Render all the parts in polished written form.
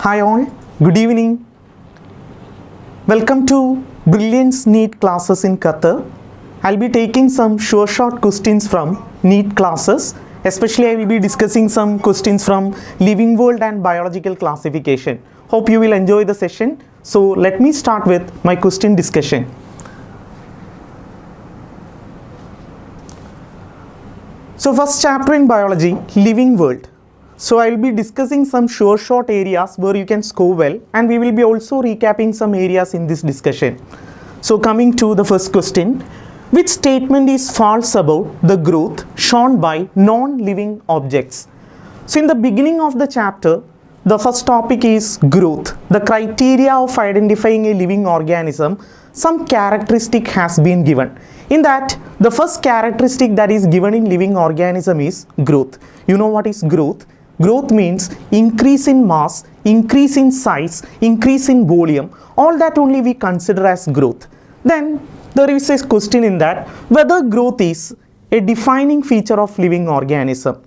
Hi all, good evening. Welcome to Brilliance NEET classes in Qatar. I'll be taking some short questions from NEET classes. Especially I will be discussing some questions from living world and biological classification. Hope you will enjoy the session. So let me start with my question discussion. So first chapter in biology, living world. So I will be discussing some short areas where you can score well, and we will be also recapping some areas in this discussion. So coming to the first question, which statement is false about the growth shown by non-living objects? So in the beginning of the chapter, the first topic is growth. The criteria of identifying a living organism, some characteristic has been given. In that, the first characteristic that is given in living organism is growth. You know what is growth? Growth means increase in mass, increase in size, increase in volume. All that only we consider as growth. Then there is a question in that whether growth is a defining feature of living organism.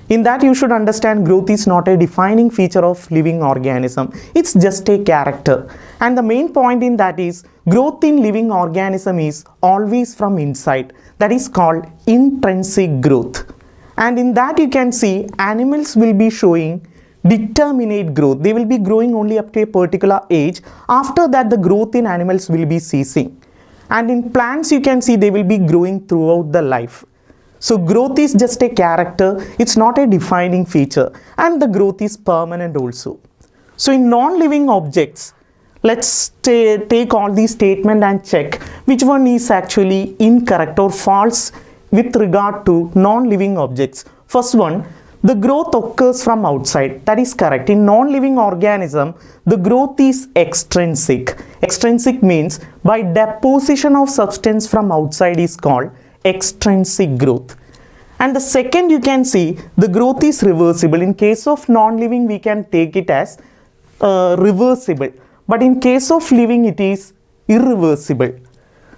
In that you should understand growth is not a defining feature of living organism. It's just a character. And the main point in that is growth in living organism is always from inside. That is called intrinsic growth. And in that you can see animals will be showing determinate growth. They will be growing only up to a particular age. After that the growth in animals will be ceasing. And in plants you can see they will be growing throughout the life. So growth is just a character. It's not a defining feature. And the growth is permanent also. So in non-living objects, let's take all these statements and check which one is actually incorrect or false with regard to non-living objects. First one, the growth occurs from outside. That is correct. In non-living organism, the growth is extrinsic. Extrinsic means by deposition of substance from outside is called extrinsic growth. And the second you can see, the growth is reversible. In case of non-living, we can take it as reversible. But in case of living, it is irreversible.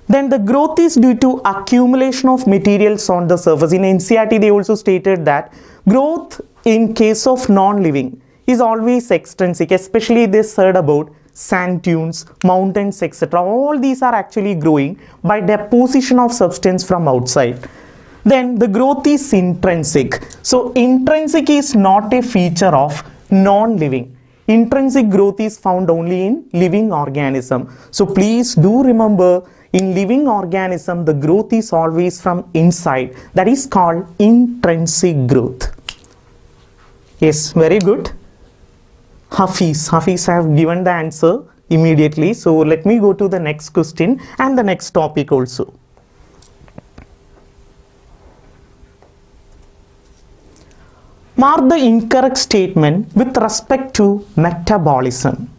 Then the growth is due to accumulation of materials on the surface. In NCERT, they also stated that growth in case of non-living is always extrinsic. Especially they said about sand dunes, mountains, etc. All these are actually growing by deposition of substance from outside. Then the growth is intrinsic. So intrinsic is not a feature of non-living. Intrinsic growth is found only in living organism. So please do remember, in living organism, the growth is always from inside. That is called intrinsic growth. Yes, very good. Hafiz have given the answer immediately. So let me go to the next question and the next topic also. Mark the incorrect statement with respect to metabolism.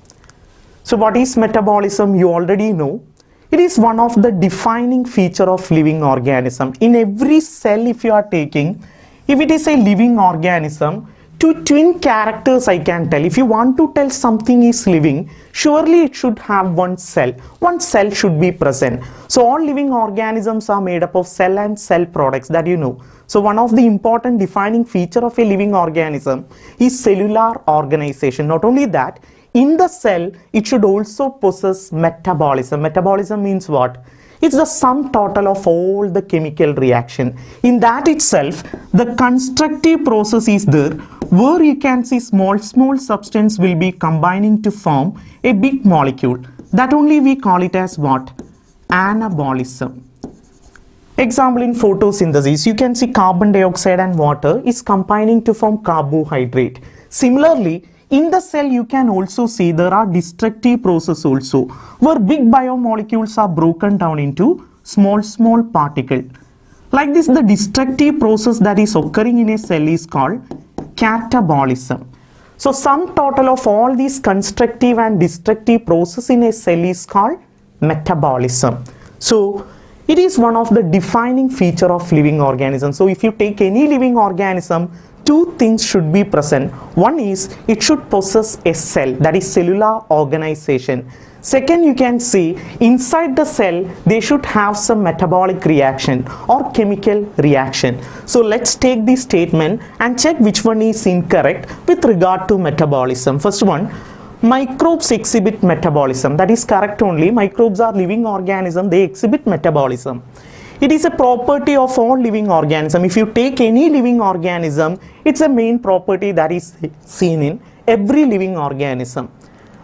So what is metabolism? You already know. It is one of the defining feature of living organism. In every cell if you are taking, if it is a living organism, two twin characters I can tell. If you want to tell something is living, surely it should have one cell. One cell should be present. So all living organisms are made up of cell and cell products, that you know. So one of the important defining feature of a living organism is cellular organization. Not only that, in the cell, it should also possess metabolism. Metabolism means what? It's the sum total of all the chemical reaction. In that itself, the constructive process is there, where you can see small substance will be combining to form a big molecule. That only we call it as what? Anabolism. Example in photosynthesis, you can see carbon dioxide and water is combining to form carbohydrate. Similarly, in the cell you can also see there are destructive process also, where big biomolecules are broken down into small particles. Like this, the destructive process that is occurring in a cell is called catabolism. So sum total of all these constructive and destructive process in a cell is called metabolism. So it is one of the defining feature of living organism. So if you take any living organism, two things should be present. One is it should possess a cell, that is cellular organization. Second, you can see inside the cell they should have some metabolic reaction or chemical reaction. So let's take this statement and check which one is incorrect with regard to metabolism. First one, Microbes exhibit metabolism. That is correct only. Microbes are living organisms. They exhibit metabolism. It is a property of all living organisms. If you take any living organism, it's a main property that is seen in every living organism.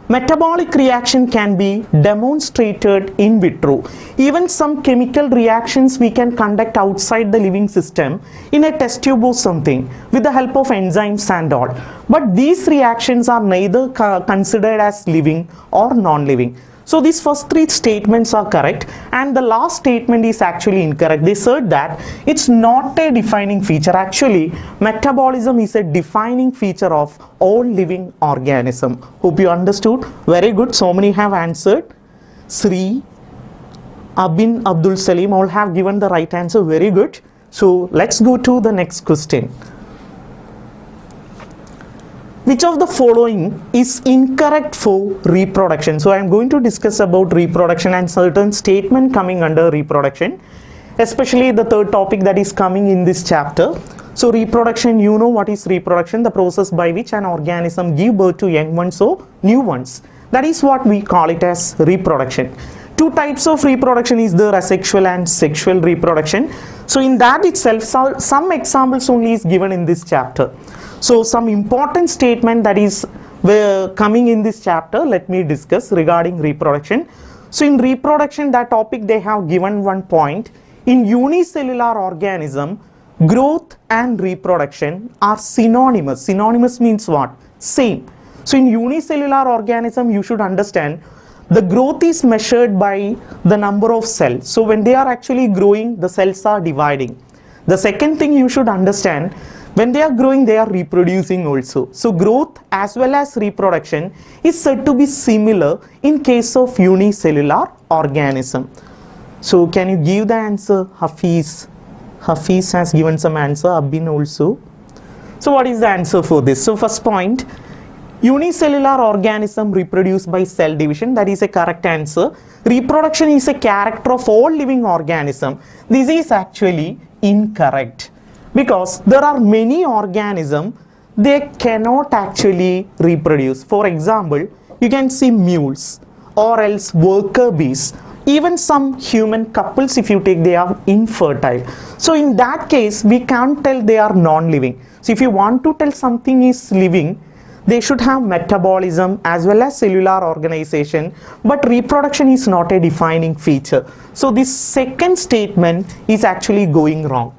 Metabolic reaction can be demonstrated in vitro. Even some chemical reactions we can conduct outside the living system in a test tube or something with the help of enzymes and all. But these reactions are neither considered as living or non-living. So these first three statements are correct, and the last statement is actually incorrect. They said that it's not a defining feature. Actually, metabolism is a defining feature of all living organism. Hope you understood. Very good. So many have answered. Sri, Abin, Abdul Salim all have given the right answer. Very good. So let's go to the next question. Which of the following is incorrect for reproduction? So I am going to discuss about reproduction and certain statement coming under reproduction, especially the third topic that is coming in this chapter. So reproduction, you know what is reproduction? The process by which an organism gives birth to young ones or new ones. That is what we call it as reproduction. Two types of reproduction is there, asexual and sexual reproduction. So in that itself, some examples only is given in this chapter. So some important statement that is coming in this chapter, let me discuss regarding reproduction. So in reproduction, that topic they have given one point. In unicellular organism, growth and reproduction are synonymous. Synonymous means what? Same. So in unicellular organism, you should understand the growth is measured by the number of cells. So when they are actually growing, the cells are dividing. The second thing you should understand, when they are growing, they are reproducing also. So growth as well as reproduction is said to be similar in case of unicellular organism. So can you give the answer? Hafiz. Hafiz has given some answer. Abin also. So what is the answer for this? So first point, unicellular organism reproduce by cell division. That is a correct answer. Reproduction is a character of all living organism. This is actually incorrect, because there are many organisms they cannot actually reproduce. For example, you can see mules or else worker bees, even some human couples, if you take, they are infertile. So in that case, we can't tell they are non-living. So if you want to tell something is living, they should have metabolism as well as cellular organization, but reproduction is not a defining feature. So this second statement is actually going wrong.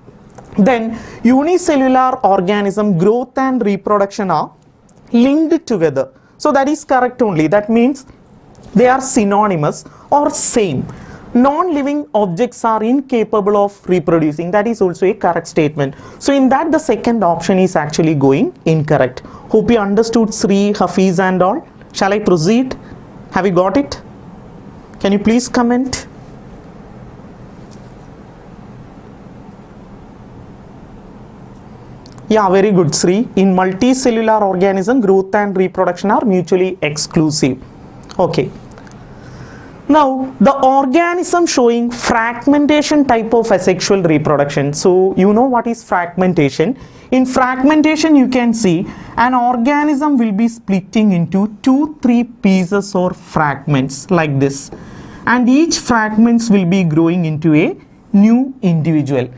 Then unicellular organism growth and reproduction are linked together. So that is correct only. That means they are synonymous or same. Non-living objects are incapable of reproducing. That is also a correct statement. So in that, the second option is actually going incorrect. Hope you understood, Sri, Hafiz and all. Shall I proceed? Have you got it? Can you please comment? Yeah, very good, Sri. In multicellular organism, growth and reproduction are mutually exclusive. Okay. Now, the organism showing fragmentation type of asexual reproduction. So, you know what is fragmentation? In fragmentation, you can see an organism will be splitting into 2-3 pieces or fragments like this. And each fragments will be growing into a new individual.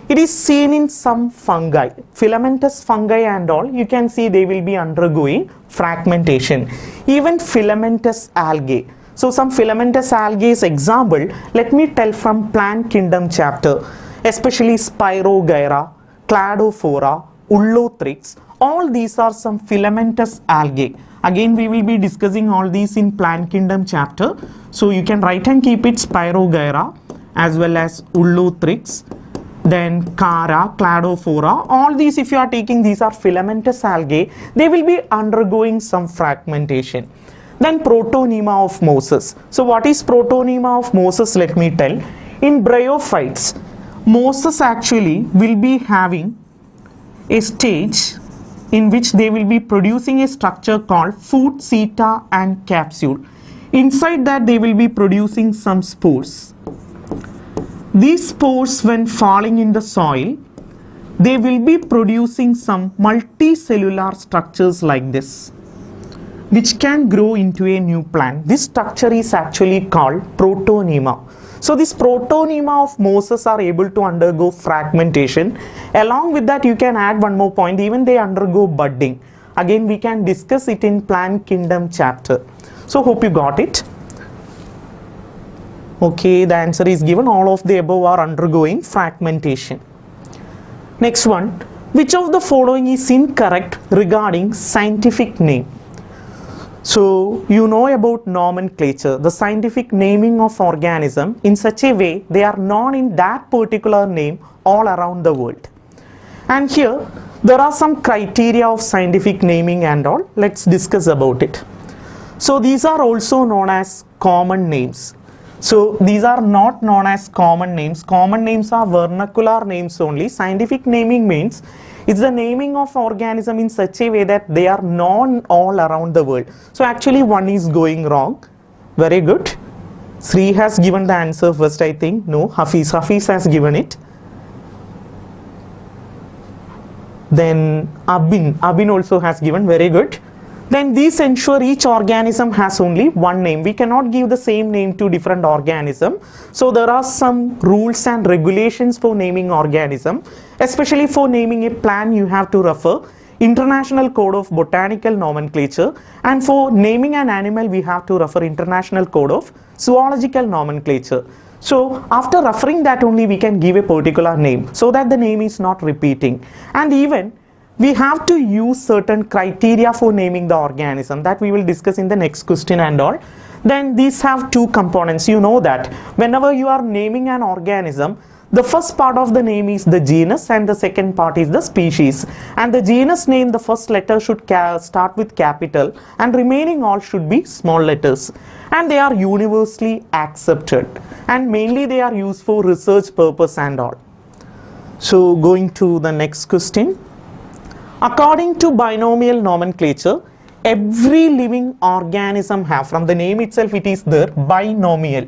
It is seen in some fungi, filamentous fungi and all. You can see they will be undergoing fragmentation. Even filamentous algae. So some filamentous algae is example. Let me tell from plant kingdom chapter, especially Spirogyra, Cladophora, Ullothrix. All these are some filamentous algae. Again, we will be discussing all these in plant kingdom chapter. So you can write and keep it Spirogyra as well as Ullothrix. Then Chara, Cladophora, all these if you are taking, these are filamentous algae, they will be undergoing some fragmentation. Then Protonema of Moses. So what is Protonema of Moses? Let me tell. In bryophytes, Moses actually will be having a stage in which they will be producing a structure called food, seta and capsule. Inside that they will be producing some spores. These spores, when falling in the soil, they will be producing some multicellular structures like this. which can grow into a new plant. This structure is actually called protonema. So this protonema of mosses are able to undergo fragmentation. Along with that, you can add one more point, even they undergo budding. Again, we can discuss it in plant kingdom chapter. So hope you got it. Okay, the answer is given. All of the above are undergoing fragmentation. Next one, which of the following is incorrect regarding scientific name? So you know about nomenclature, the scientific naming of organism in such a way they are known in that particular name all around the world. And here there are some criteria of scientific naming and all. Let's discuss about it. So these are also known as common names. So these are not known as common names. Common names are vernacular names only. Scientific naming means it's the naming of organism in such a way that they are known all around the world. So actually one is going wrong. Very good. Sri has given the answer first, I think. No, Hafiz has given it. Then Abin also has given. Very good. Then these ensure each organism has only one name. We cannot give the same name to different organisms. So there are some rules and regulations for naming organism. Especially for naming a plant, you have to refer International Code of Botanical Nomenclature, and for naming an animal, we have to refer International Code of Zoological Nomenclature. So after referring that only we can give a particular name so that the name is not repeating. And even we have to use certain criteria for naming the organism that we will discuss in the next question and all. Then these have two components. You know that whenever you are naming an organism, the first part of the name is the genus and the second part is the species. And the genus name, the first letter should start with capital and remaining all should be small letters. And they are universally accepted. And mainly they are used for research purpose and all. So going to the next question. According to binomial nomenclature, every living organism have, from the name itself it is there, binomial.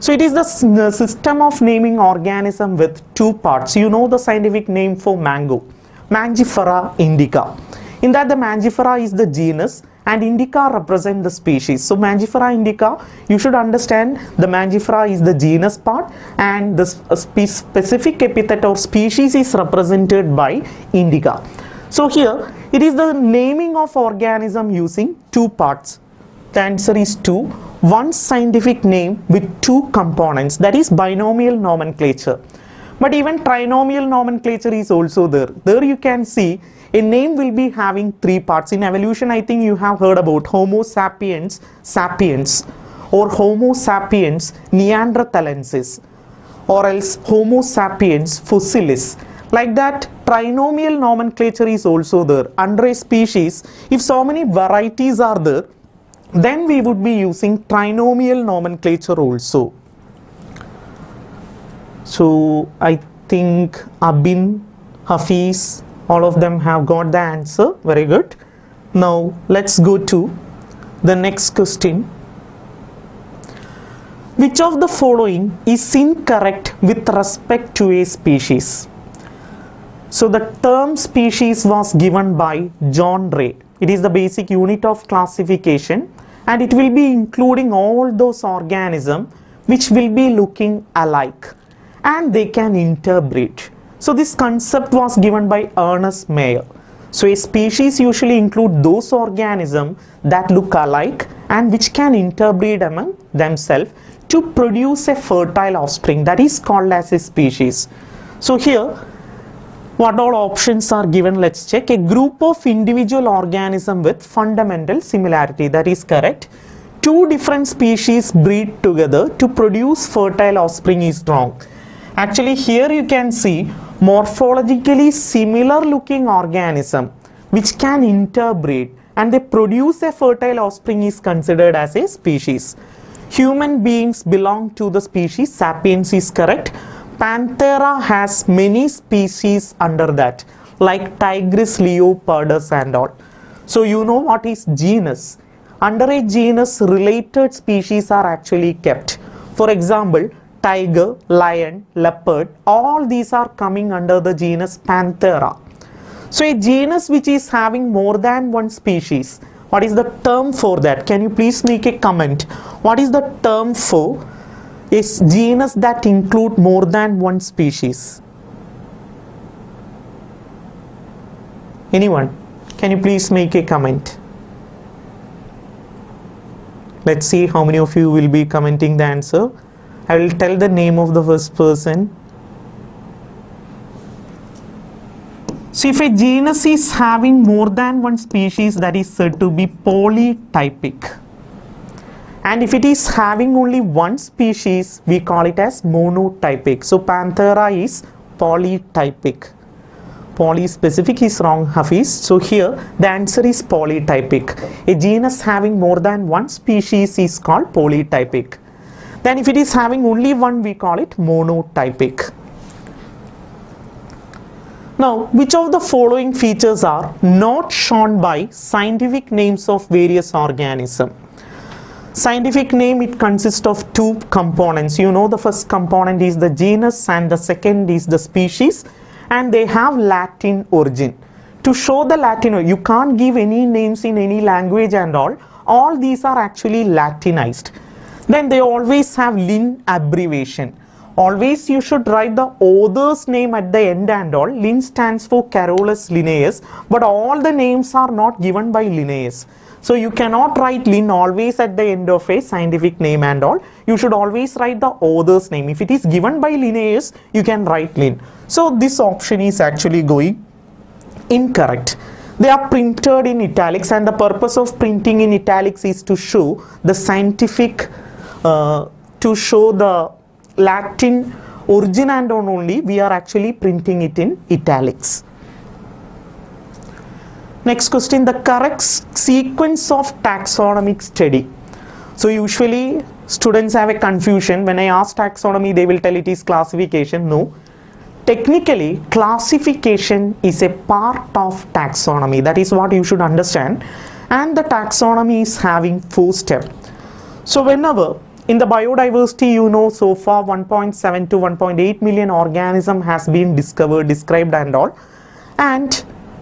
So it is the system of naming organism with two parts. You know the scientific name for mango, Mangifera indica. In that the Mangifera is the genus and indica represent the species. So Mangifera indica, you should understand the Mangifera is the genus part and the specific epithet or species is represented by indica. So here it is the naming of organism using two parts. The answer is 2. One scientific name with two components, that is binomial nomenclature. But even trinomial nomenclature is also there. There you can see a name will be having three parts. In evolution, I think you have heard about Homo sapiens sapiens or Homo sapiens neanderthalensis or else Homo sapiens fossilis. Like that, trinomial nomenclature is also there. Under a species, if so many varieties are there, then we would be using trinomial nomenclature also. So I think Abin, Hafiz, all of them have got the answer. Very good. Now let's go to the next question. Which of the following is incorrect with respect to a species? So the term species was given by John Ray. It is the basic unit of classification and it will be including all those organisms which will be looking alike and they can interbreed. So this concept was given by Ernest Mayr. So a species usually include those organisms that look alike and which can interbreed among themselves to produce a fertile offspring, that is called as a species. So here what all options are given, let's check. A group of individual organisms with fundamental similarity, that is correct. Two different species breed together to produce fertile offspring is wrong. Actually here you can see morphologically similar looking organism which can interbreed and they produce a fertile offspring is considered as a species. Human beings belong to the species sapiens is correct. Panthera has many species under that, like Tigris leopardus and all. So you know what is genus. Under a genus, related species are actually kept. For example, tiger, lion, leopard, all these are coming under the genus Panthera. So a genus which is having more than one species What is the term for that? Can you please make a comment? What is the term for a genus that include more than one species? Anyone? Can you please make a comment? Let's see how many of you will be commenting the answer. I will tell the name of the first person. So if a genus is having more than one species, that is said to be polytypic. And if it is having only one species, we call it as monotypic. So Panthera is polytypic. Polyspecific is wrong, Hafiz. So here the answer is polytypic. A genus having more than one species is called polytypic. Then if it is having only one, we call it monotypic. Now, which of the following features are not shown by scientific names of various organisms? Scientific name, it consists of two components. You know, the first component is the genus and the second is the species, and they have Latin origin. To show the Latin, you can't give any names in any language and all these are actually Latinized. Then they always have Lin abbreviation. Always you should write the author's name at the end and all. Lin stands for Carolus Linnaeus, but all the names are not given by Linnaeus. So you cannot write Lin always at the end of a scientific name and all. You should always write the author's name. If it is given by Linnaeus, you can write Lin. So this option is actually going incorrect. They are printed in italics, and the purpose of printing in italics is to show the scientific, to show the Latin origin, and only we are actually printing it in italics. Next question, the correct sequence of taxonomic study. So usually students have a confusion. When I ask taxonomy, they will tell it is classification. No. Technically, classification is a part of taxonomy. That is what you should understand. And the taxonomy is having 4 steps. So whenever in the biodiversity, you know, so far 1.7 to 1.8 million organism has been discovered, described and all. And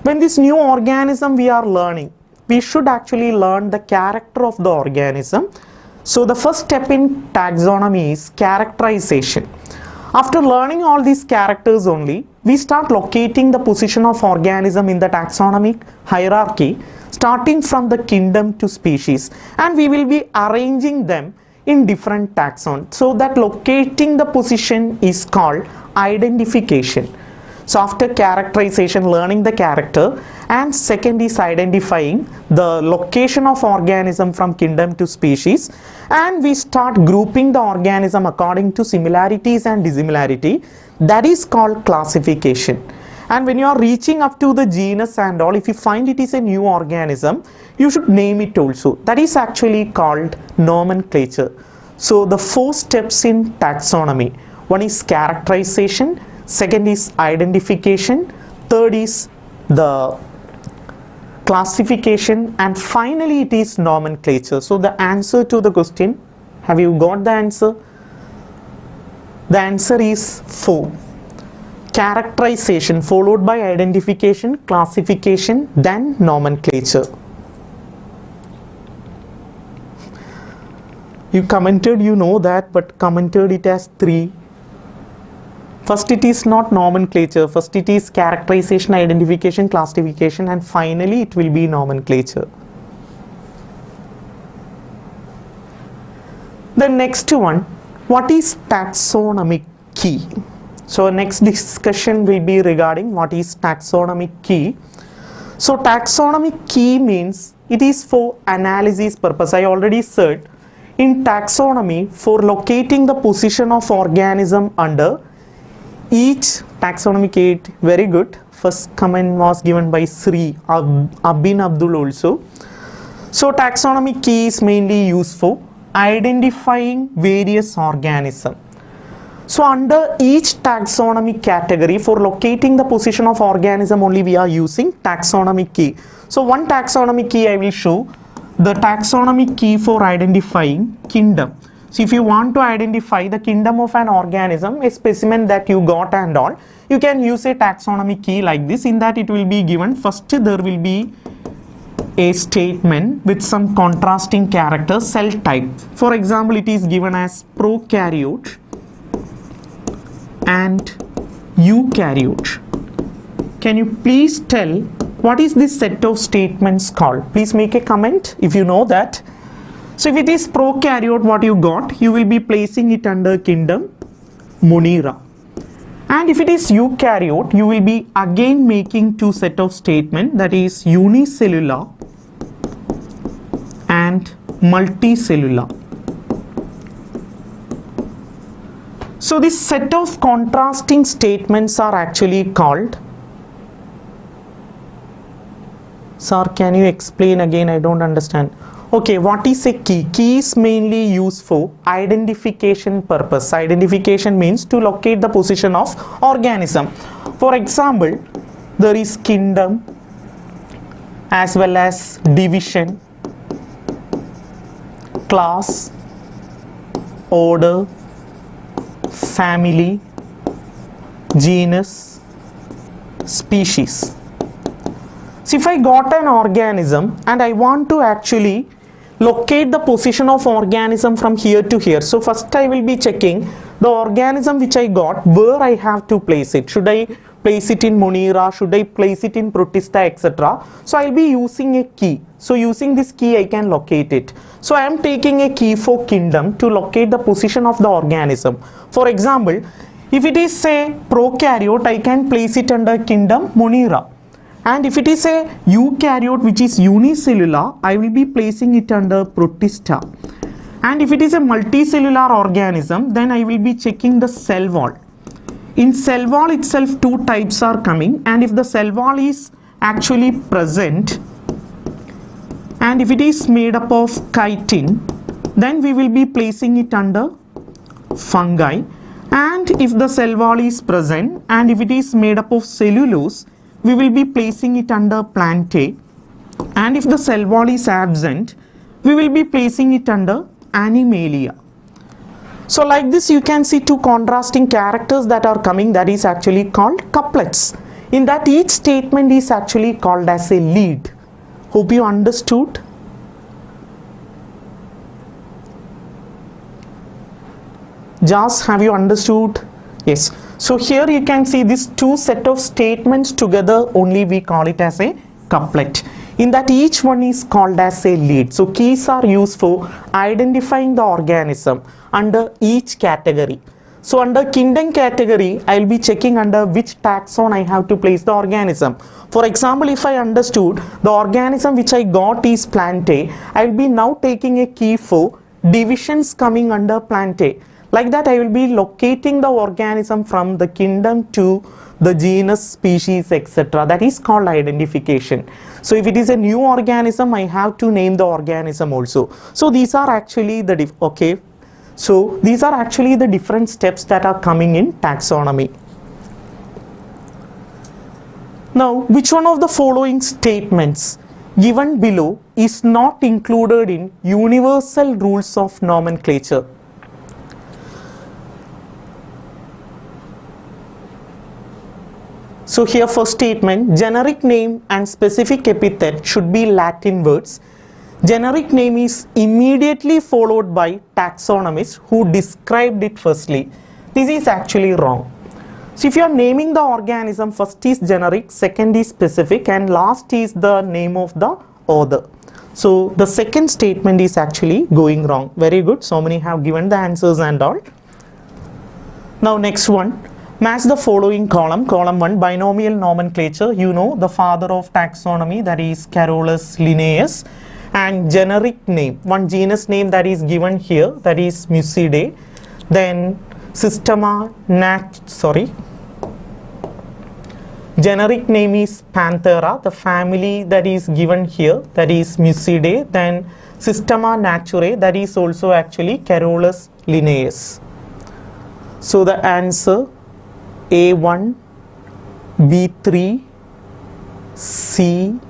when this new organism we are learning, we should actually learn the character of the organism. So the first step in taxonomy is characterization. After learning all these characters only, we start locating the position of organism in the taxonomic hierarchy, starting from the kingdom to species, and we will be arranging them in different taxon. So that locating the position is called identification. So after characterization, learning the character, and second is identifying the location of organism from kingdom to species, and we start grouping the organism according to similarities and dissimilarity. That is called classification. And when you are reaching up to the genus and all, if you find it is a new organism, you should name it also. That is actually called nomenclature. So the 4 steps in taxonomy. One is characterization, second is identification, third is the classification, and finally it is nomenclature. So the answer to the question, have you got the answer? The answer is 4. Characterization followed by identification, classification, then nomenclature. You commented, you know that, but commented it as 3. First it is not nomenclature, first it is characterization, identification, classification, and finally it will be nomenclature. The next one, what is taxonomic key? So next discussion will be regarding what is taxonomic key. So taxonomic key means it is for analysis purpose. I already said in taxonomy, for locating the position of organism under each taxonomic key. Very good. First comment was given by Sri Abin Abdul also. So taxonomic key is mainly used for identifying various organisms. So under each taxonomic category, for locating the position of organism only we are using taxonomic key. So one taxonomic key I will show, the taxonomic key for identifying kingdom. So if you want to identify the kingdom of an organism, a specimen that you got and all, you can use a taxonomic key like this. In that it will be given, first there will be a statement with some contrasting character cell type. For example, it is given as prokaryote and eukaryote. Can you please tell what is this set of statements called? Please make a comment if you know that. So if it is prokaryote, what you got, you will be placing it under kingdom Monera. And if it is eukaryote, you will be again making two set of statements, that is unicellular and multicellular. So this set of contrasting statements are actually called. Sir, can you explain again? I don't understand. Okay, what is a key? Key is mainly used for identification purpose. Identification means to locate the position of organism. For example, there is kingdom as well as division, class, order, family, genus, species. So if I got an organism and I want to actually locate the position of organism from here to here, so first I will be checking the organism which I got, where I have to place it. Should I place it in Monera? Should I place it in Protista, etc.? So I will be using a key. So using this key I can locate it. So I am taking a key for kingdom to locate the position of the organism. For example, if it is say prokaryote, I can place it under kingdom Monera. And if it is a eukaryote which is unicellular, I will be placing it under Protista. And if it is a multicellular organism, then I will be checking the cell wall. In cell wall itself, two types are coming, and if the cell wall is actually present and if it is made up of chitin, then we will be placing it under fungi. And if the cell wall is present and if it is made up of cellulose, we will be placing it under plantae. And if the cell wall is absent, we will be placing it under animalia. So like this you can see two contrasting characters that are coming, that is actually called couplets. In that each statement is actually called as a lead. Hope you understood. Jas, have you understood? Yes. So here you can see these two set of statements together, only we call it as a couplet. In that each one is called as a lead. So keys are used for identifying the organism under each category. So under kingdom category, I will be checking under which taxon I have to place the organism. For example, if I understood the organism which I got is plantae, I will be now taking a key for divisions coming under plantae. Like that I will be locating the organism from the kingdom to the genus, species, etc. That is called identification. So if it is a new organism, I have to name the organism also. So these are actually the these are actually the different steps that are coming in taxonomy. Now, which one of the following statements given below is not included in universal rules of nomenclature? So here first statement, generic name and specific epithet should be Latin words. Generic name is immediately followed by taxonomists who described it firstly. This is actually wrong. So if you are naming the organism, first is generic, second is specific, and last is the name of the author. So the second statement is actually going wrong. Very good. So many have given the answers and all. Now next one. Match the following column. Column 1, binomial nomenclature. You know the father of taxonomy, that is Carolus Linnaeus. And generic name, one genus name that is given here, that is Mucidae. Then generic name is Panthera. The family that is given here, that is Mucidae. Then Systema Naturae, that is also actually Carolus Linnaeus. So the answer A1, B3, C,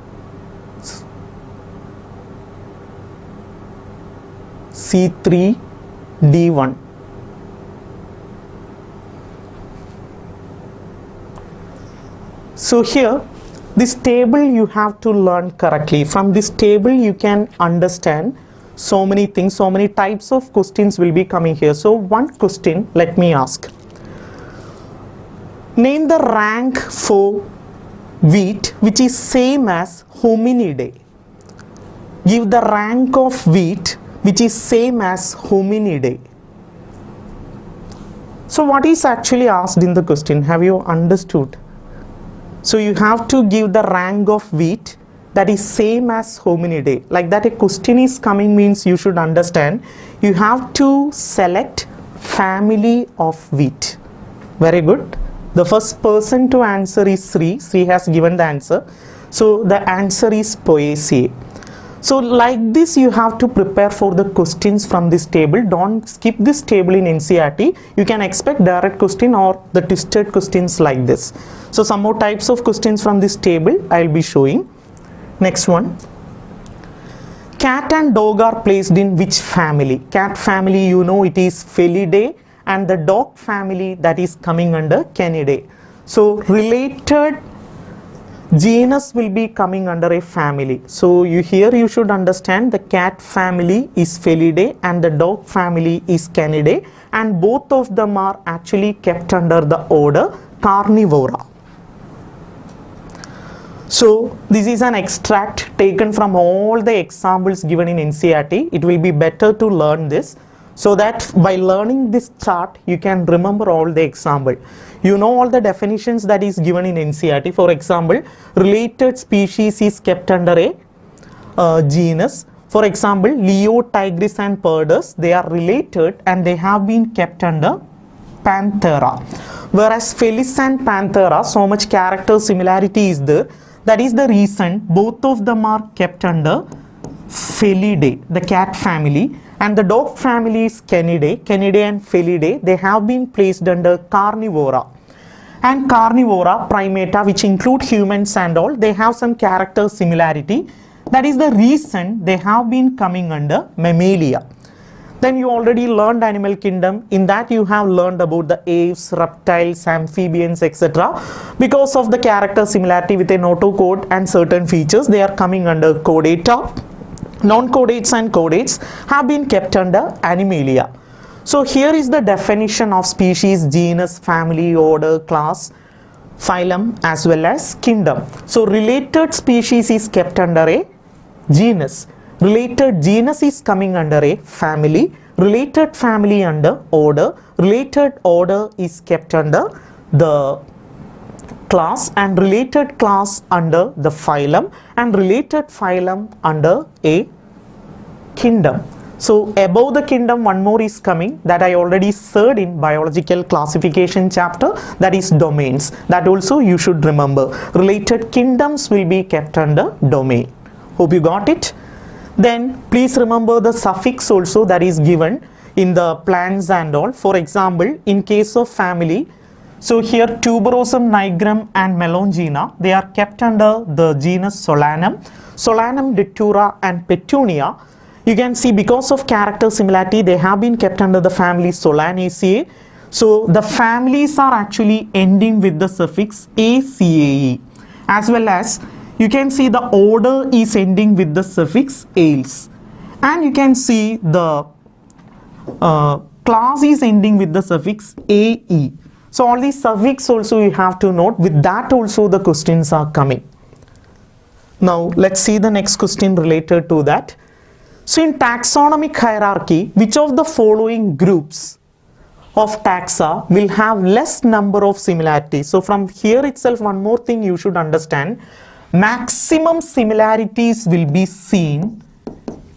C3, D1. So here This table you have to learn correctly. From this table you can understand so many things, so many types of questions will be coming here. So one question let me ask. Name the rank for wheat which is same as hominidae. Give the rank of wheat which is same as hominidae. So what is actually asked in the question? Have you understood? So you have to give the rank of wheat that is same as hominidae. Like that a question is coming means you should understand. You have to select family of wheat. Very good. The first person to answer is Sri. Sri has given the answer. So the answer is Poaceae. So like this you have to prepare for the questions from this table. Don't skip this table in NCERT. You can expect direct question or the twisted questions like this. So some more types of questions from this table I will be showing. Next one. Cat and dog are placed in which family? Cat family, you know, it is Felidae, and the dog family that is coming under Canidae. So related genus will be coming under a family. So here you should understand the cat family is Felidae and the dog family is Canidae, and both of them are actually kept under the order Carnivora. So this is an extract taken from all the examples given in NCERT. It will be better to learn this, so that by learning this chart you can remember all the example. You know all the definitions that is given in NCERT. For example, related species is kept under a genus. For example, Leo, Tigris and Perdus, they are related and they have been kept under Panthera. Whereas Felis and Panthera, so much character similarity is there. That is the reason both of them are kept under Felidae, the cat family, and the dog family is Canidae. Canidae and Felidae, they have been placed under Carnivora. And Carnivora, Primata, which include humans and all, they have some character similarity. That is the reason they have been coming under Mammalia. Then you already learned animal kingdom. In that you have learned about the aves, reptiles, amphibians, etc. Because of the character similarity with a notochord and certain features, they are coming under Chordata. Non-chordates and chordates have been kept under Animalia. So here is the definition of species, genus, family, order, class, phylum as well as kingdom. So related species is kept under a genus. Related genus is coming under a family, related family under order, related order is kept under the class, and related class under the phylum, and related phylum under a kingdom. So above the kingdom one more is coming that I already said in biological classification chapter, that is domains. That also you should remember. Related kingdoms will be kept under domain. Hope you got it. Then please remember the suffix also that is given in the plants and all. For example, in case of family, so here Tuberosum nigrum and Melongena, they are kept under the genus Solanum. Solanum, Datura and Petunia, you can see because of character similarity they have been kept under the family Solanaceae. So the families are actually ending with the suffix ACAE, as well as you can see the order is ending with the suffix ales, and you can see the class is ending with the suffix AE. So all these suffix also you have to note. With that also the questions are coming. Now let's see the next question related to that. So in taxonomic hierarchy, which of the following groups of taxa will have less number of similarities? So from here itself one more thing you should understand. Maximum similarities will be seen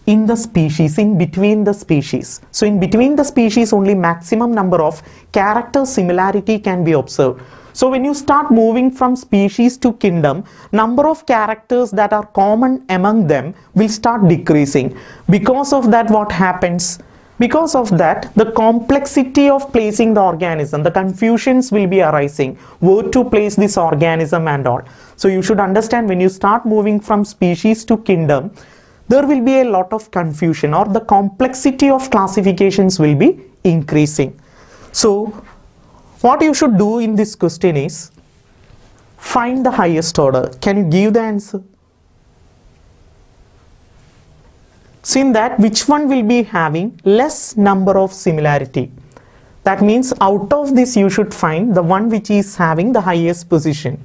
in the species, in between the species. So in between the species only maximum number of character similarity can be observed. So when you start moving from species to kingdom, number of characters that are common among them will start decreasing. Because of that what happens? Because of that, the complexity of placing the organism, the confusions will be arising, where to place this organism and all. So you should understand, when you start moving from species to kingdom, there will be a lot of confusion, or the complexity of classifications will be increasing. So what you should do in this question is, Find the highest order. Can you give the answer? So in that, which one will be having less number of similarity? That means out of this you should find the one which is having the highest position.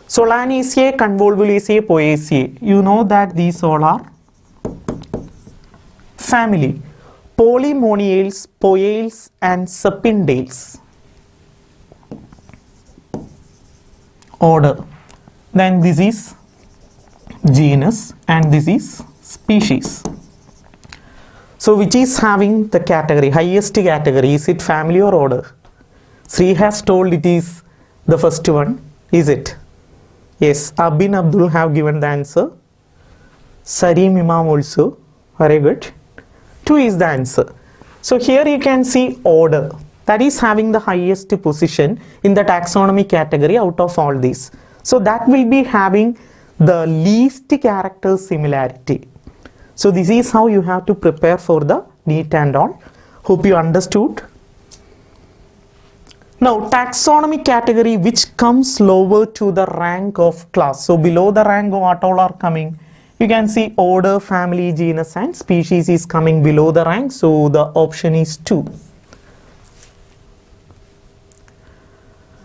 Solanaceae, Convolvulaceae, Poaceae. You know that these all are family. Polymoniales, Poales and Serpindales. Order. Then this is genus and this is species. So which is having the category, highest category? Is it family or order? Sri has told it is the first one. Is it? Yes, Abin Abdul have given the answer. Sareem Imam also. Very good. 2 is the answer. So here you can see order. That is having the highest position in the taxonomy category out of all these. So that will be having the least character similarity. So this is how you have to prepare for the NEET and all. Hope you understood. Now taxonomy category which comes lower to the rank of class. So below the rank what all are coming? You can see order, family, genus and species is coming below the rank. So the option is 2.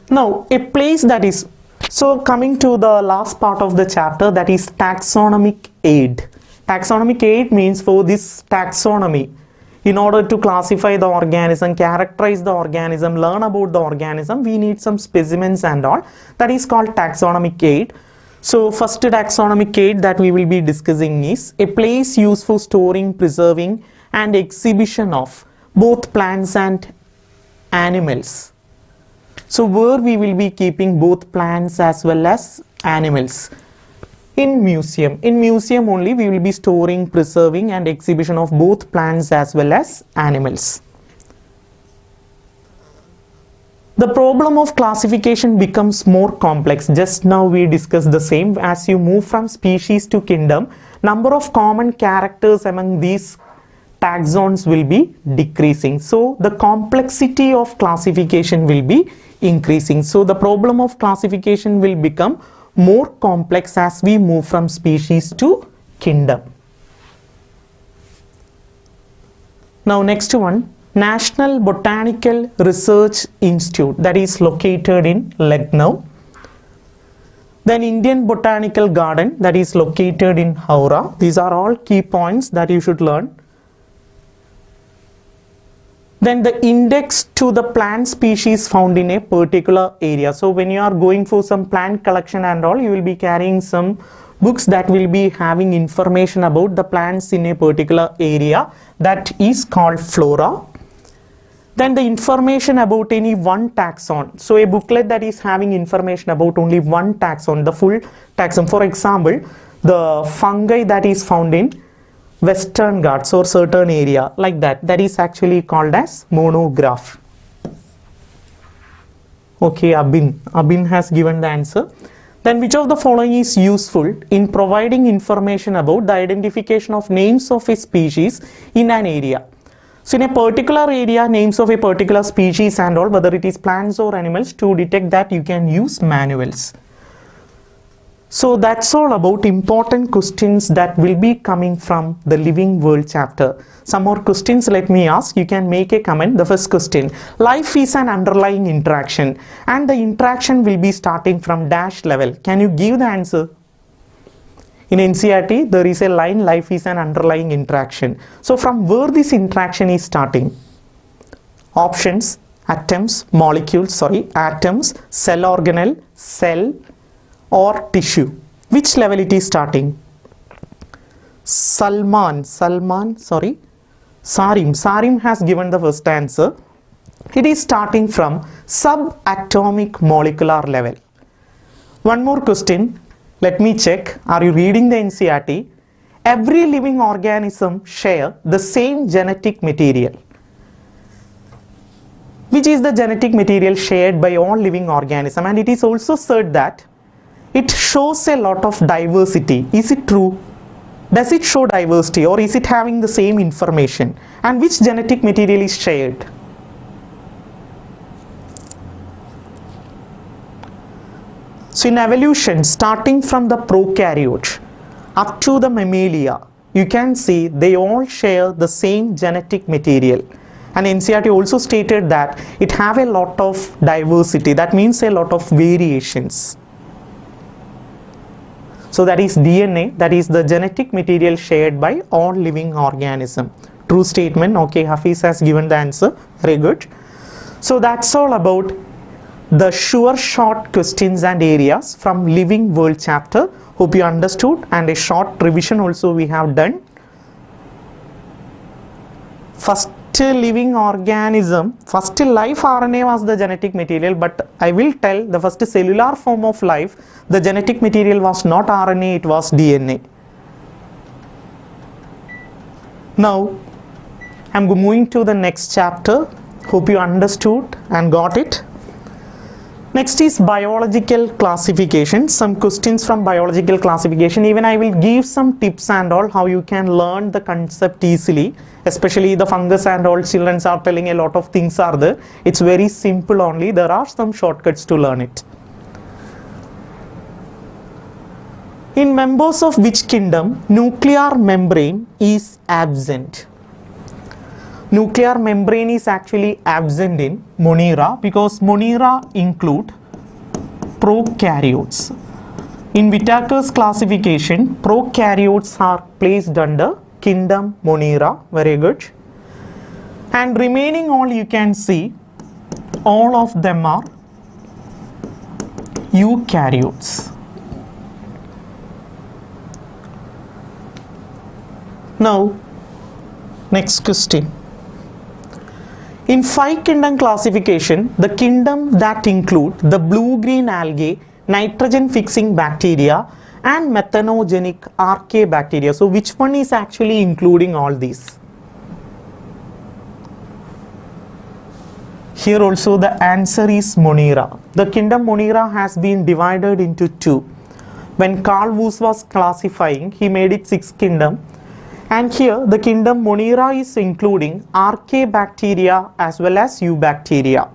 Now a place that is, so coming to the last part of the chapter, that is taxonomic aid. Taxonomic aid means for this taxonomy, in order to classify the organism, characterize the organism, learn about the organism, we need some specimens and all. That is called taxonomic aid. So first taxonomic aid that we will be discussing is a place used for storing, preserving and exhibition of both plants and animals. So where we will be keeping both plants as well as animals? In museum. In museum only we will be storing, preserving and exhibition of both plants as well as animals. The problem of classification becomes more complex. Just now we discussed the same. As you move from species to kingdom, number of common characters among these taxons will be decreasing. So the complexity of classification will be increasing. So the problem of classification will become more complex as we move from species to kingdom. Now next one, National Botanical Research Institute, that is located in Lucknow. Then Indian Botanical Garden, that is located in Howrah. These are all key points that you should learn. Then the index to the plant species found in a particular area. So when you are going for some plant collection and all, you will be carrying some books that will be having information about the plants in a particular area. That is called flora. Then the information about any one taxon. So a booklet that is having information about only one taxon, the full taxon. For example, the fungi that is found in Western Ghats or certain area like that, that is actually called as monograph. Okay, Abin has given the answer. Then which of the following is useful in providing information about the identification of names of a species in an area? So in a particular area, names of a particular species and all, whether it is plants or animals, to detect that you can use manuals. So that's all about important questions that will be coming from the Living World chapter. Some more questions let me ask. You can make a comment. The first question, life is an underlying interaction and the interaction will be starting from dash level. Can you give the answer? In NCERT, there is a line, life is an underlying interaction. So from where this interaction is starting? Options, atoms, atoms, cell organelle, cell or tissue. Which level it is starting? Sarim has given the first answer. It is starting from subatomic molecular level. One more question. Let me check. Are you reading the NCERT? Every living organism share the same genetic material. Which is the genetic material shared by all living organisms? And it is also said that it shows a lot of diversity. Is it true? Does it show diversity or is it having the same information? And which genetic material is shared? So in evolution, starting from the prokaryote up to the mammalia, you can see they all share the same genetic material. And NCERT also stated that it have a lot of diversity. That means a lot of variations. So that is DNA, that is the genetic material shared by all living organism. True statement. Okay, Hafiz has given the answer. Very good. So that's all about the sure short questions and areas from Living World chapter. Hope you understood, and a short revision also we have done. First living organism, first life RNA was the genetic material, but I will tell the first cellular form of life, the genetic material was not RNA, it was DNA. Now I'm moving to the next chapter. Hope you understood and got it. Next is biological classification. Some questions from biological classification. Even I will give some tips and all how you can learn the concept easily. Especially the fungus and all, children are telling a lot of things are there. It's very simple only. There are some shortcuts to learn it. In members of which kingdom nuclear membrane is absent? Nuclear membrane is actually absent in Monera because Monera include prokaryotes. In Whittaker's classification, prokaryotes are placed under kingdom Monera. Very good. And remaining all you can see, all of them are eukaryotes. Now, next question. In 5 kingdom classification, the kingdom that include the blue-green algae, nitrogen fixing bacteria and methanogenic archaebacteria. So which one is actually including all these? Here also the answer is Monera. The kingdom Monera has been divided into 2. When Carl Woese was classifying, he made it 6 kingdom. And here the kingdom Monera is including archaebacteria as well as eubacteria.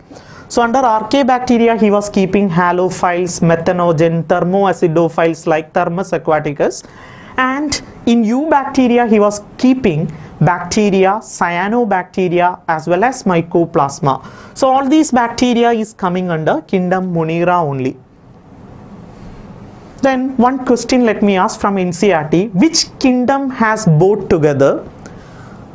So under archaebacteria he was keeping halophiles, methanogen, thermoacidophiles like Thermus aquaticus, and in eubacteria he was keeping bacteria, cyanobacteria as well as mycoplasma. So all these bacteria is coming under kingdom Monera only. Then one question let me ask from NCERT. Which kingdom has both together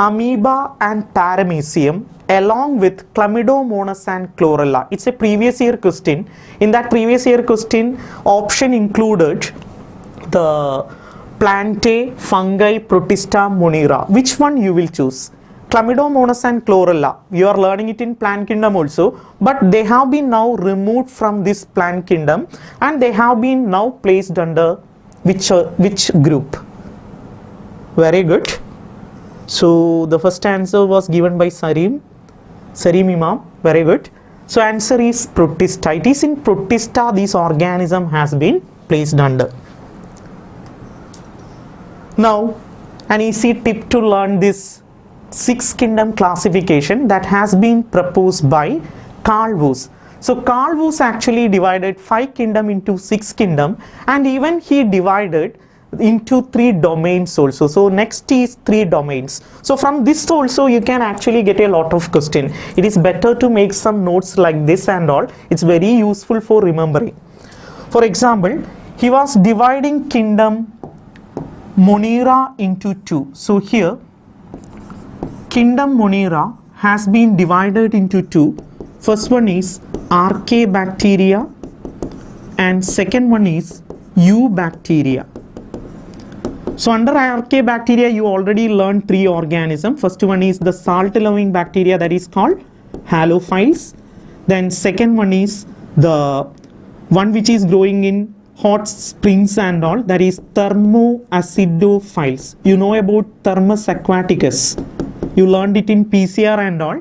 amoeba and paramecium along with Chlamydomonas and Chlorella? It's a previous year question. In that previous year question, option included the Plantae, fungi, Protista, Monera. Which one you will choose? Chlamydomonas and Chlorella. You are learning it in plant kingdom also, but they have been now removed from this plant kingdom and they have been now placed under which group? Very good. So the first answer was given by Sarim Imam. Very good. So answer is Protista. It is in Protista this organism has been placed under. Now an easy tip to learn this 6 kingdom classification that has been proposed by Carl Woese. So Carl Woese actually divided 5 kingdom into 6 kingdom, and even he divided into 3 domains also. So next is 3 domains. So from this also you can actually get a lot of question. It is better to make some notes like this and all. It's very useful for remembering. For example, he was dividing kingdom Monera into 2. So here kingdom Monera has been divided into 2. First one is archaebacteria and second one is eubacteria. So under archaebacteria you already learned 3 organisms. First one is the salt loving bacteria, that is called halophiles. Then second one is the one which is growing in hot springs and all, that is thermoacidophiles. You know about Thermus aquaticus. You learned it in PCR and all.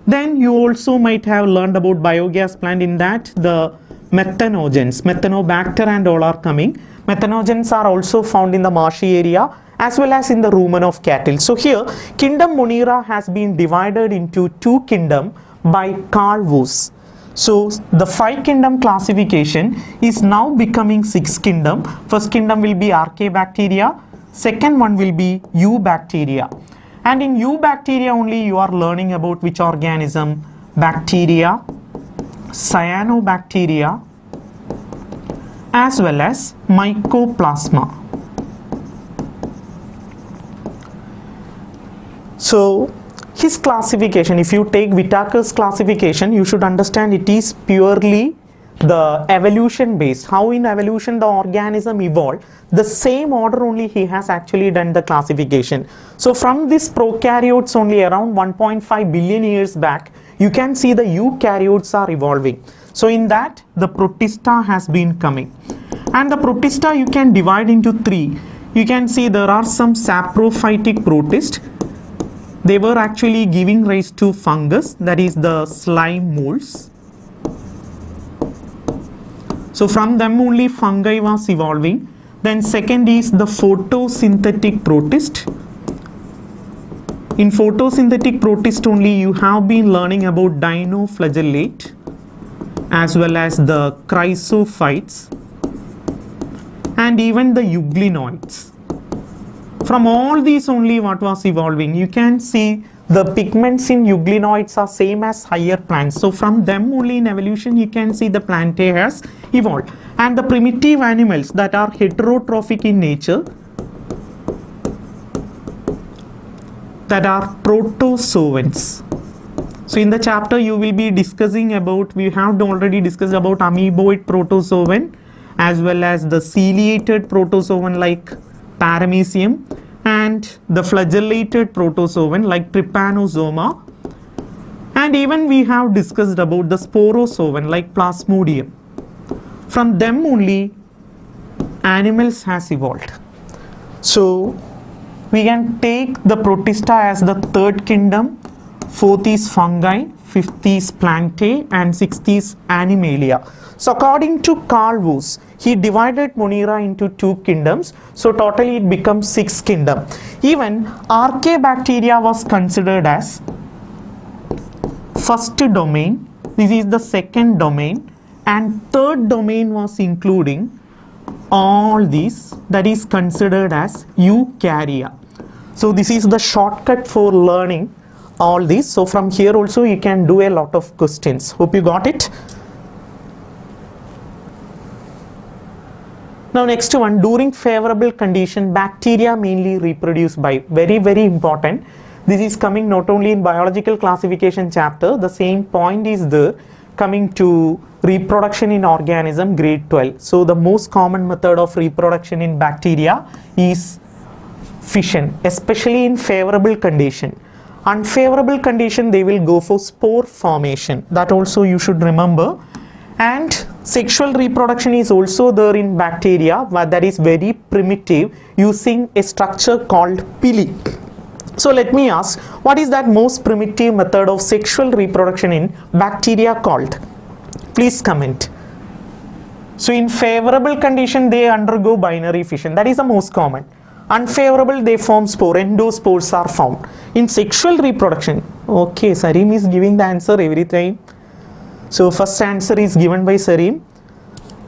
Then you also might have learned about biogas plant. In that the methanogens, methanobacter and all are coming. Methanogens are also found in the marshy area as well as in the rumen of cattle. So here kingdom Monera has been divided into 2 kingdom by Carl Woese. So the 5 kingdom classification is now becoming 6 kingdom. First kingdom will be Archaebacteria, second one will be Eubacteria. And in Eubacteria only you are learning about which organism? Bacteria, Cyanobacteria, as well as Mycoplasma. So his classification, if you take Whittaker's classification, you should understand it is purely the evolution based. How in evolution the organism evolved, the same order only he has actually done the classification. So from this prokaryotes only around 1.5 billion years back, you can see the eukaryotes are evolving. So in that the Protista has been coming. And the Protista you can divide into 3. You can see there are some saprophytic protists. They were actually giving rise to fungus, that is the slime molds. So from them only fungi was evolving. Then second is the photosynthetic protist. In photosynthetic protist only you have been learning about dinoflagellate as well as the chrysophytes and even the euglenoids. From all these only what was evolving, you can see the pigments in euglenoids are same as higher plants. So from them only in evolution you can see the plantae has evolved. And the primitive animals that are heterotrophic in nature, that are protozoans. So in the chapter you will be discussing about, we have already discussed about amoeboid protozoan as well as the ciliated protozoan like Paramecium and the flagellated protozoan like Trypanosoma, and even we have discussed about the sporozoan like Plasmodium. From them only animals has evolved. So we can take the Protista as the third kingdom, fourth is fungi, fifth is plantae and sixth is animalia. So according to Carl Woese, he divided Monera into 2 kingdoms. So totally it becomes 6 kingdom. Even Archaebacteria was considered as first domain. This is the second domain, and third domain was including all these, that is considered as Eukarya. So this is the shortcut for learning all these. So from here also you can do a lot of questions. Hope you got it. Now next one, during favorable condition bacteria mainly reproduce by, very important. This is coming not only in biological classification chapter, the same point is there coming to reproduction in organism grade 12. So the most common method of reproduction in bacteria is fission, especially in favorable condition. Unfavorable condition they will go for spore formation, that also you should remember. And sexual reproduction is also there in bacteria, but that is very primitive using a structure called pili. So let me ask, what is that most primitive method of sexual reproduction in bacteria called? Please comment. So in favorable condition they undergo binary fission, that is the most common. Unfavorable they form spore, endospores are found. In sexual reproduction, okay, Sarim is giving the answer every time. So first answer is given by Sarim.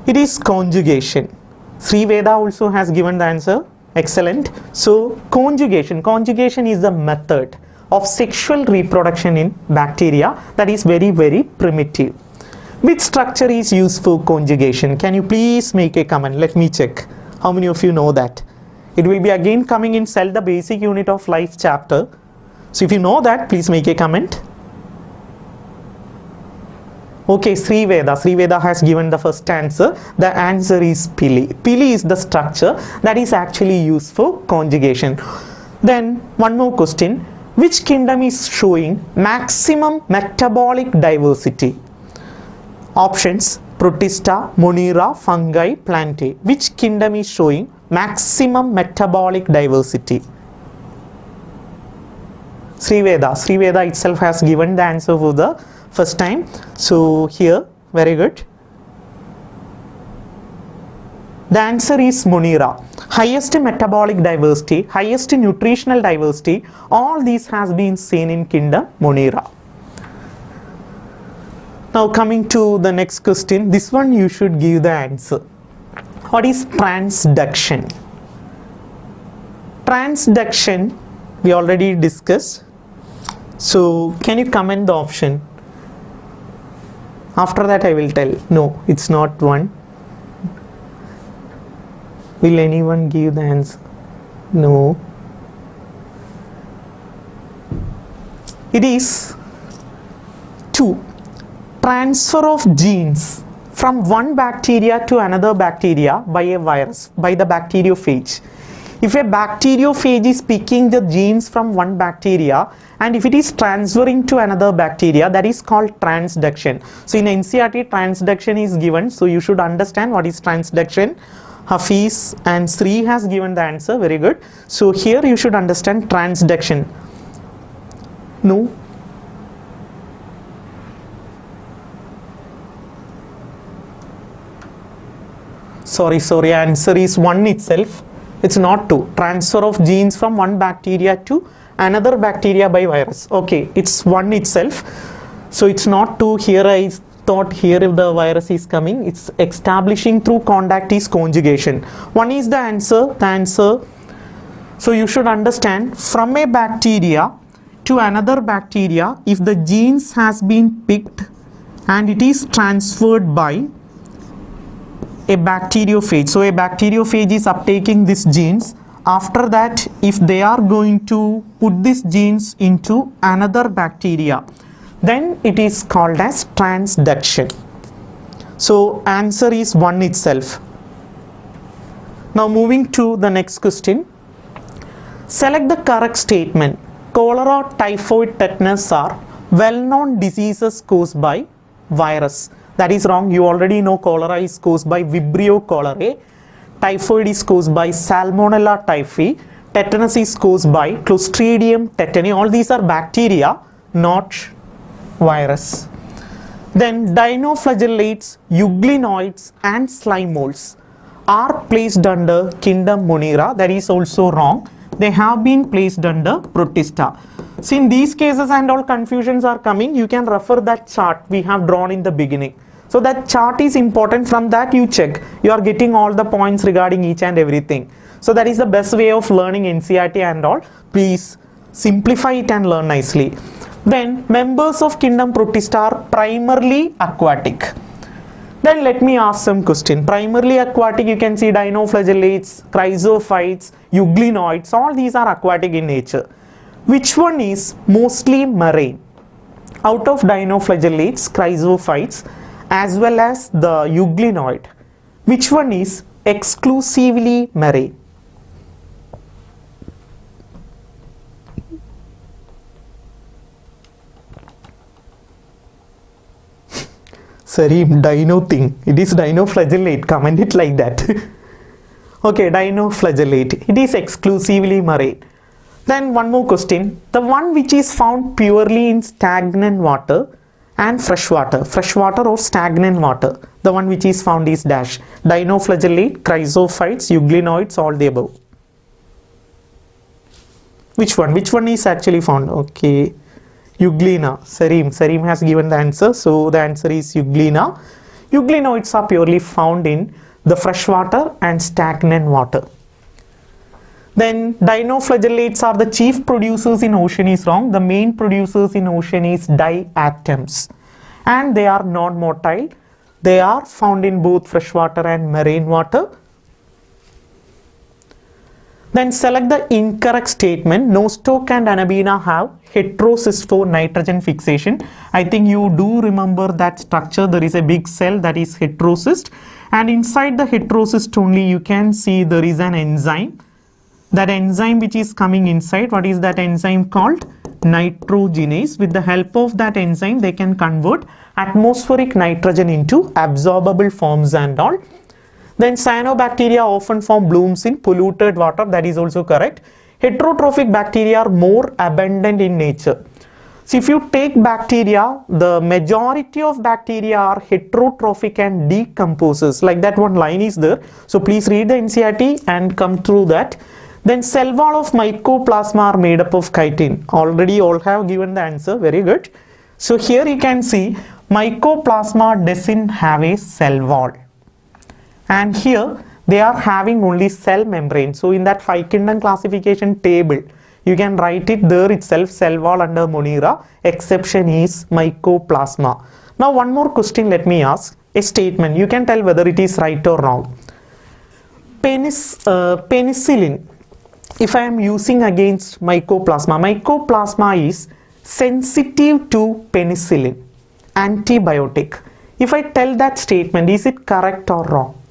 It is conjugation. Sri Veda also has given the answer. Excellent. So conjugation is the method of sexual reproduction in bacteria that is very primitive. Which structure is used for conjugation? Can you please make a comment? Let me check. How many of you know that? It will be again coming in Cell the Basic Unit of Life chapter. So if you know that, please make a comment. Okay, Sri Veda has given the first answer. The answer is pili. Pili is the structure that is actually used for conjugation. Then one more question. Which kingdom is showing maximum metabolic diversity? Options: Protista, Monera, fungi, plantae. Which kingdom is showing maximum metabolic diversity? Sri Veda itself has given the answer for the first time. So here, very good. The answer is Monera. Highest metabolic diversity, highest nutritional diversity, all these has been seen in kingdom Monera. Now coming to the next question, this one you should give the answer. What is transduction? Transduction we already discussed. So can you comment the option? After that I will tell. No, it's not one. Will anyone give the answer? No. It is 2. Transfer of genes from one bacteria to another bacteria by a virus, by the bacteriophage. If a bacteriophage is picking the genes from one bacteria and if it is transferring to another bacteria, that is called transduction. So in NCERT, transduction is given, so you should understand what is transduction. Hafiz and Sri has given the answer, very good. So here you should understand transduction. No? Sorry, answer is 1 itself. It's not 2. Transfer of genes from one bacteria to another bacteria by virus. Okay, it's 1 itself. So it's not 2. Here I thought here if the virus is coming, it's establishing through contact is conjugation. 1 is the answer. The answer. So you should understand, from a bacteria to another bacteria, if the genes has been picked and it is transferred by a bacteriophage. So a bacteriophage is uptaking these genes. After that, if they are going to put these genes into another bacteria, then it is called as transduction. So answer is 1 itself. Now moving to the next question. Select the correct statement. Cholera, typhoid, tetanus are well-known diseases caused by virus. That is wrong. You already know cholera is caused by Vibrio cholerae. Typhoid is caused by Salmonella typhi. Tetanus is caused by Clostridium tetani. All these are bacteria, not virus. Then dinoflagellates, euglenoids and slime molds are placed under kingdom Monera. That is also wrong. They have been placed under Protista. So in these cases and all confusions are coming, you can refer that chart we have drawn in the beginning. So that chart is important. From that you check. You are getting all the points regarding each and everything. So that is the best way of learning NCERT and all. Please simplify it and learn nicely. Then members of kingdom Protista are primarily aquatic. Then let me ask some question. Primarily aquatic, you can see dinoflagellates, chrysophytes, euglenoids, all these are aquatic in nature. Which one is mostly marine? Out of dinoflagellates, chrysophytes, as well as the euglenoid, which one is exclusively marine? Sareem, dino thing. It is dinoflagellate. Comment it like that. Okay, dinoflagellate. It is exclusively marine. Then one more question. The one which is found purely in stagnant water and freshwater or stagnant water, the one which is found is dash. Dinoflagellate, chrysophytes, euglenoids, all the above. Which one? Which one is actually found? Okay, Euglena. Sareem has given the answer. So the answer is Euglena. Euglenoids are purely found in the freshwater and stagnant water. Then dinoflagellates are the chief producers in ocean is wrong. The main producers in ocean is diatoms. And they are non-motile. They are found in both freshwater and marine water. Then select the incorrect statement. Nostoc and Anabina have heterocyst for nitrogen fixation. I think you do remember that structure. There is a big cell that is heterocyst. And inside the heterocyst only you can see there is an enzyme. That enzyme which is coming inside, what is that enzyme called? Nitrogenase. With the help of that enzyme, they can convert atmospheric nitrogen into absorbable forms and all. Then cyanobacteria often form blooms in polluted water. That is also correct. Heterotrophic bacteria are more abundant in nature. So if you take bacteria, the majority of bacteria are heterotrophic and decomposes. Like that one line is there. So please read the NCERT and come through that. Then cell wall of mycoplasma are made up of chitin. Already all have given the answer. Very good. So here you can see Mycoplasma doesn't have a cell wall, and here they are having only cell membrane. So in that 5 kingdom classification table, you can write it there itself, cell wall under Monera, exception is Mycoplasma. Now one more question let me ask, a statement, you can tell whether it is right or wrong. Penicillin, if I am using against Mycoplasma, Mycoplasma is sensitive to penicillin, antibiotic. If I tell that statement, is it correct or wrong?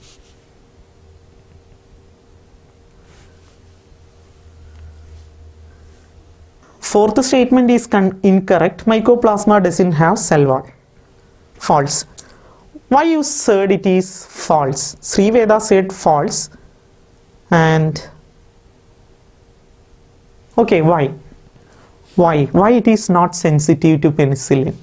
Fourth statement is incorrect. Mycoplasma doesn't have cell wall. False. Why you said it is false? Sri Veda said false. And okay, why? Why it is not sensitive to penicillin?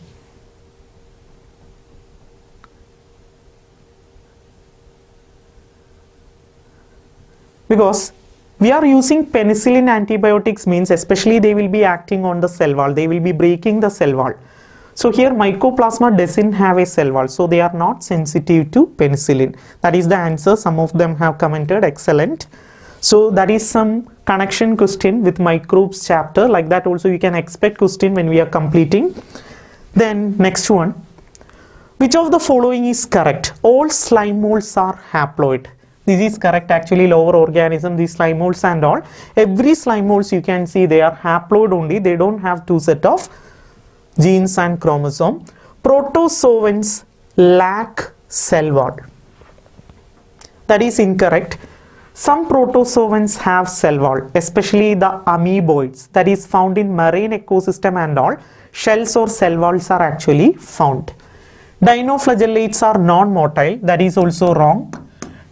Because we are using penicillin antibiotics means especially they will be acting on the cell wall, they will be breaking the cell wall. So here Mycoplasma doesn't have a cell wall, so they are not sensitive to penicillin. That is the answer. Some of them have commented, excellent. So that is some connection question with microbes chapter. Like that also you can expect question when we are completing. Then next one, which of the following is correct? All slime molds are haploid. This is correct actually, lower organism, these slime molds and all. Every slime molds you can see they are haploid only, they don't have 2 sets of genes and chromosome. Protozoans lack cell wall. That is incorrect. Some protozoans have cell wall, especially the amoeboids that is found in marine ecosystem and all. Shells or cell walls are actually found. Dinoflagellates are non-motile, that is also wrong.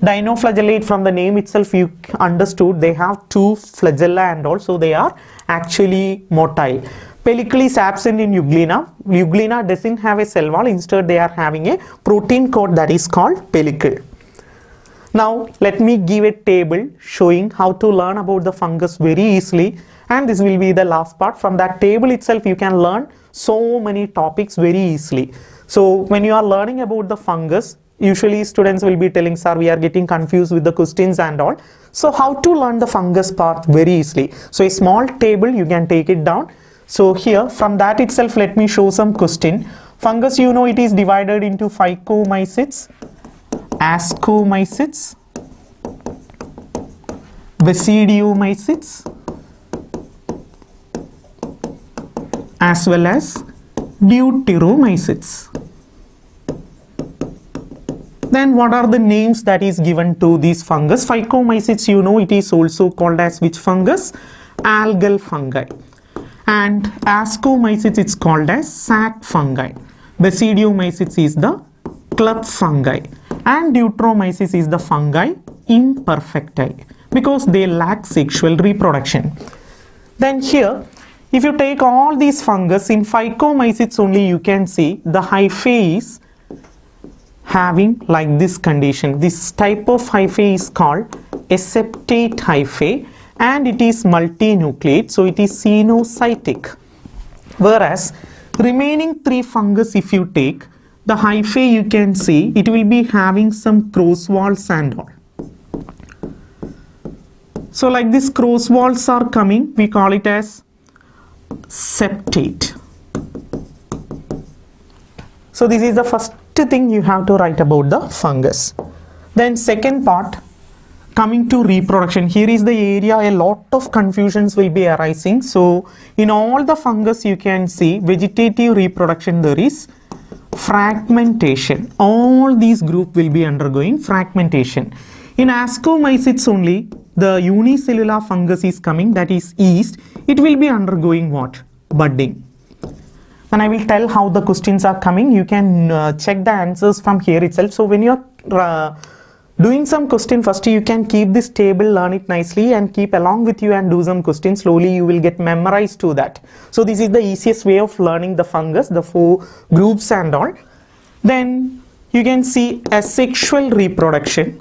Dinoflagellate, from the name itself you understood they have 2 flagella and also they are actually motile. Pellicle is absent in Euglena. Euglena doesn't have a cell wall, instead they are having a protein coat that is called pellicle. Now let me give a table showing how to learn about the fungus very easily, and this will be the last part. From that table itself you can learn so many topics very easily. So when you are learning about the fungus, usually students will be telling, sir, we are getting confused with the questions and all. So how to learn the fungus part very easily? So a small table, you can take it down. So here from that itself let me show some question. Fungus, you know, it is divided into phycomycetes, ascomycetes, basidiomycetes, as well as deuteromycetes. Then what are the names that is given to these fungus? Phycomycetes, you know, it is also called as which fungus? Algal fungi. And ascomycetes, it's called as sac fungi. Basidiomycetes is the club fungi. And deuteromycetes is the fungi imperfecti, because they lack sexual reproduction. Then here, if you take all these fungus, in phycomycetes only you can see the hyphae is having like this condition. This type of hyphae is called aseptate hyphae and it is multinucleate, so it is cenocytic. Whereas remaining 3 fungus, if you take the hyphae, you can see it will be having some cross walls and all. So like this cross walls are coming, we call it as septate. So this is the first thing you have to write about the fungus. Then second part, coming to reproduction. Here is the area a lot of confusions will be arising. So in all the fungus you can see vegetative reproduction, there is fragmentation. All these group will be undergoing fragmentation. In ascomycetes only the unicellular fungus is coming, that is yeast. It will be undergoing what? Budding. And I will tell how the questions are coming. You can check the answers from here itself. So when you are doing some question, first you can keep this table, learn it nicely and keep along with you and do some questions. Slowly you will get memorized to that. So this is the easiest way of learning the fungus, the 4 groups and all. Then you can see asexual reproduction.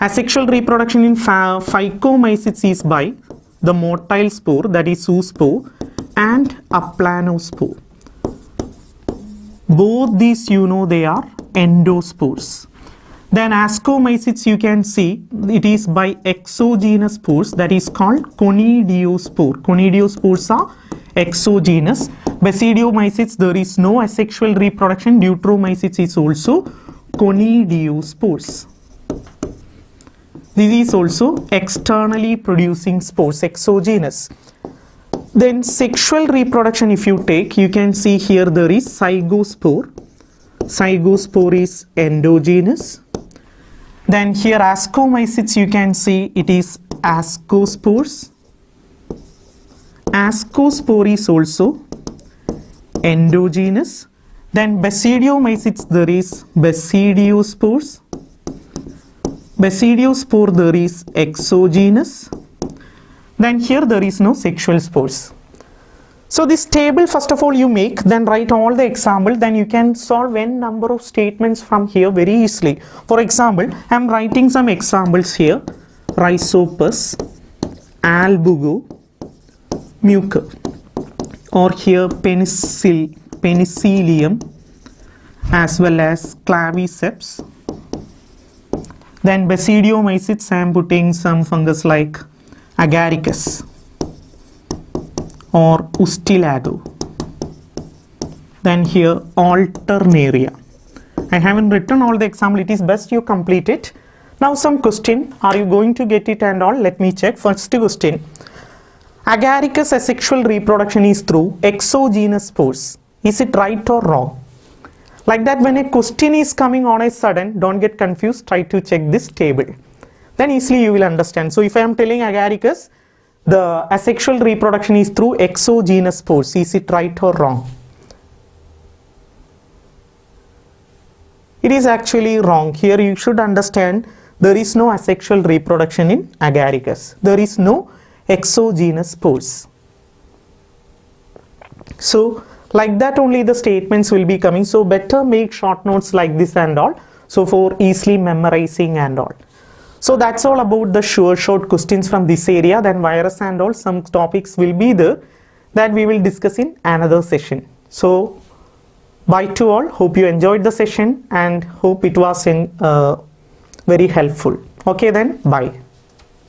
Asexual reproduction in phycomycetes is by the motile spore, that is zoospore, and aplanospore. both these you know they are endospores. Then ascomycetes you can see it is by exogenous spores, that is called conidiospore. Conidiospores are exogenous. Basidiomycetes there is no asexual reproduction. Deuteromycetes is also conidiospores. This is also externally producing spores, exogenous. Then sexual reproduction if you take, you can see here there is zygospore. Zygospore is endogenous. Then here ascomycetes you can see it is ascospores. Ascospore is also endogenous. Then basidiomycetes there is basidiospores. Basidiospore there is exogenous. Then here there is no sexual spores. So this table first of all you make, then write all the example, then you can solve n number of statements from here very easily. For example, I am writing some examples here. Rhizopus, albugo, mucor, or here penicillium as well as claviceps. Then basidiomycetes I am putting some fungus like agaricus or ustilago. Then here alternaria. I haven't written all the example, it is best you complete it. Now some question, are you going to get it and all? Let me check. First question, agaricus asexual reproduction is through exogenous spores. Is it right or wrong? Like that, when a question is coming on a sudden, don't get confused, try to check this table. Then easily you will understand. So if I am telling agaricus, the asexual reproduction is through exogenous spores. Is it right or wrong? It is actually wrong. Here you should understand there is no asexual reproduction in agaricus. There is no exogenous spores. So like that only the statements will be coming. So better make short notes like this and all. So for easily memorizing and all. So that's all about the sure short questions from this area. Then virus and all some topics will be there that we will discuss in another session. So bye to all. Hope you enjoyed the session and hope it was very helpful. Okay then, bye.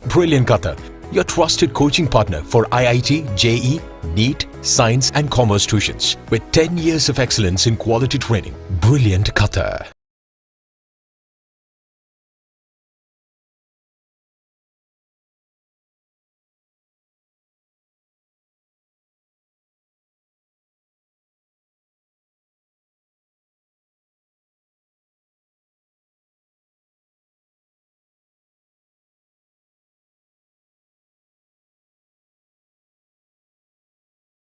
Brilliant Qatar, your trusted coaching partner for IIT, JEE, NEET, Science and Commerce tuitions with 10 years of excellence in quality training. Brilliant Qatar.